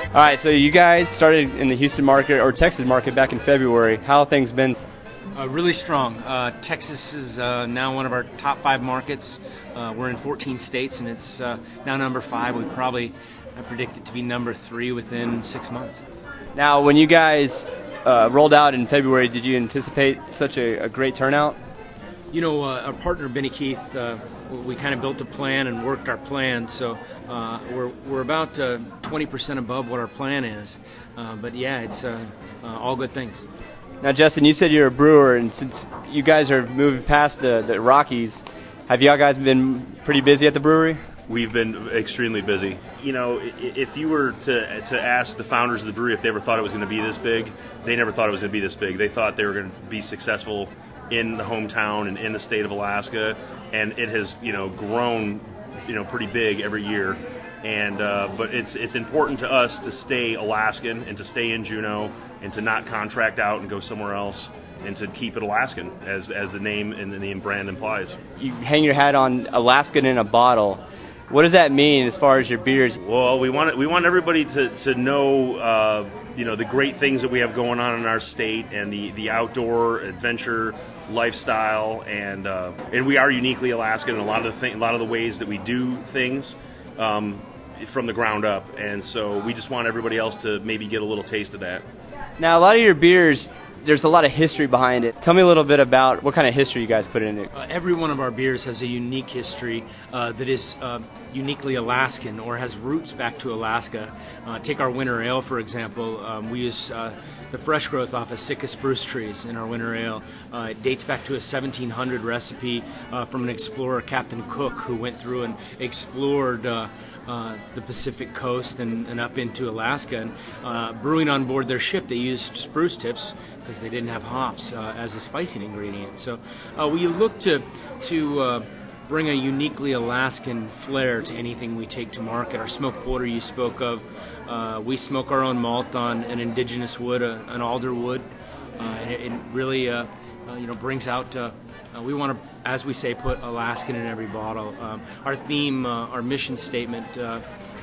All right, so you guys started in the Houston market or Texas market back in February. How have things been? Really strong. Texas is now one of our top 5 markets. We're in 14 states, and it's now number 5. I predict it to be number 3 within 6 months. Now, when you guys rolled out in February, did you anticipate such a great turnout? You know, our partner Benny Keith, we kind of built a plan and worked our plan, so we're about 20% above what our plan is. But yeah, it's all good things. Now, Justin, you said you're a brewer, and since you guys are moving past the Rockies, have y'all guys been pretty busy at the brewery? We've been extremely busy. You know, if you were to ask the founders of the brewery if they ever thought it was going to be this big, they never thought it was going to be this big. They thought they were going to be successful in the hometown and in the state of Alaska, and it has, you know, grown, you know, pretty big every year. And but it's important to us to stay Alaskan and to stay in Juneau and to not contract out and go somewhere else, and to keep it Alaskan, as the name and the name brand implies. You hang your hat on Alaskan in a bottle. What does that mean as far as your beers? Well, we want everybody to know you know, the great things that we have going on in our state, and the outdoor adventure lifestyle, and we are uniquely Alaskan in a lot of the ways that we do things from the ground up, and so we just want everybody else to maybe get a little taste of that. Now, a lot of your beers, there's a lot of history behind it. Tell me a little bit about what kind of history you guys put in it. Every one of our beers has a unique history that is uniquely Alaskan or has roots back to Alaska. Take our winter ale, for example. We use the fresh growth off of Sitka spruce trees in our winter ale. It dates back to a 1700 recipe from an explorer, Captain Cook, who went through and explored the Pacific coast and up into Alaska. And brewing on board their ship, they used spruce tips because they didn't have hops as a spicing ingredient. So we look to bring a uniquely Alaskan flair to anything we take to market. Our smoked porter you spoke of, we smoke our own malt on an indigenous wood, an alder wood, and it really you know, brings out. We want to, as we say, put Alaskan in every bottle. Our theme, our mission statement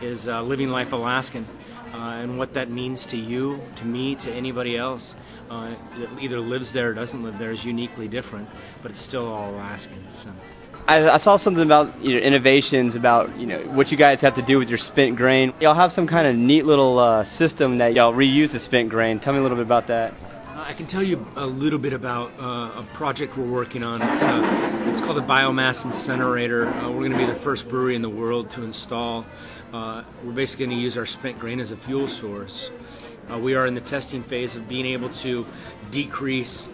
is living life Alaskan, and what that means to you, to me, to anybody else that either lives there or doesn't live there is uniquely different, but it's still all Alaskan. So. I saw something about, you know, innovations, about, you know, what you guys have to do with your spent grain. Y'all have some kind of neat little system that y'all reuse the spent grain. Tell me a little bit about that. I can tell you a little bit about a project we're working on. It's called a biomass incinerator. We're going to be the first brewery in the world to install. We're basically going to use our spent grain as a fuel source. We are in the testing phase of being able to decrease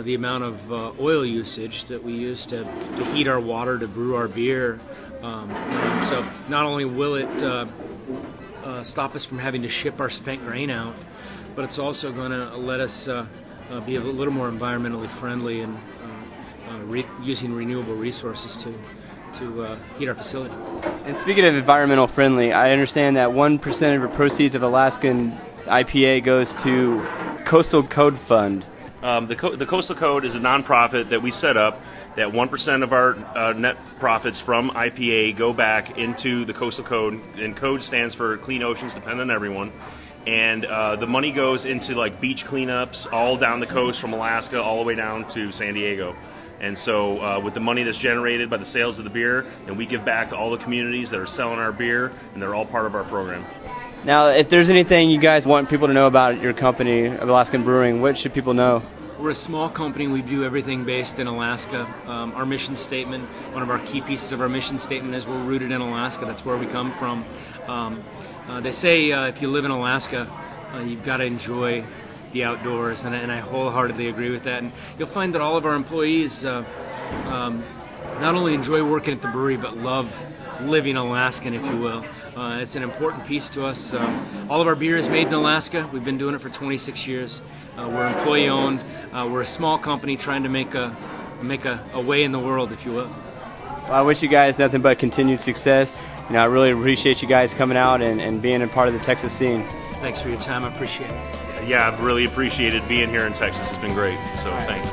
the amount of oil usage that we use to heat our water to brew our beer. And so not only will it stop us from having to ship our spent grain out, but it's also going to let us be a little more environmentally friendly and using renewable resources to heat our facility. And speaking of environmental friendly, I understand that 1% of the proceeds of Alaskan IPA goes to Coastal Code Fund. The Coastal Code is a nonprofit that we set up, that 1% of our net profits from IPA go back into the Coastal Code, and code stands for Clean Oceans Depend on Everyone. And the money goes into like beach cleanups all down the coast from Alaska all the way down to San Diego. And so with the money that's generated by the sales of the beer, and we give back to all the communities that are selling our beer, and they're all part of our program. Now, if there's anything you guys want people to know about your company, Alaskan Brewing, what should people know? We're a small company. We do everything based in Alaska. Our mission statement, one of our key pieces of our mission statement is we're rooted in Alaska. That's where we come from. They say if you live in Alaska, you've got to enjoy the outdoors, and I wholeheartedly agree with that. And you'll find that all of our employees not only enjoy working at the brewery, but love living Alaskan, if you will. It's an important piece to us. All of our beer is made in Alaska. We've been doing it for 26 years. We're employee-owned. We're a small company trying to make a way in the world, if you will. Well, I wish you guys nothing but continued success. You know, I really appreciate you guys coming out and being a part of the Texas scene. Thanks for your time. I appreciate it. Yeah, I've really appreciated being here in Texas. It's been great. So thanks.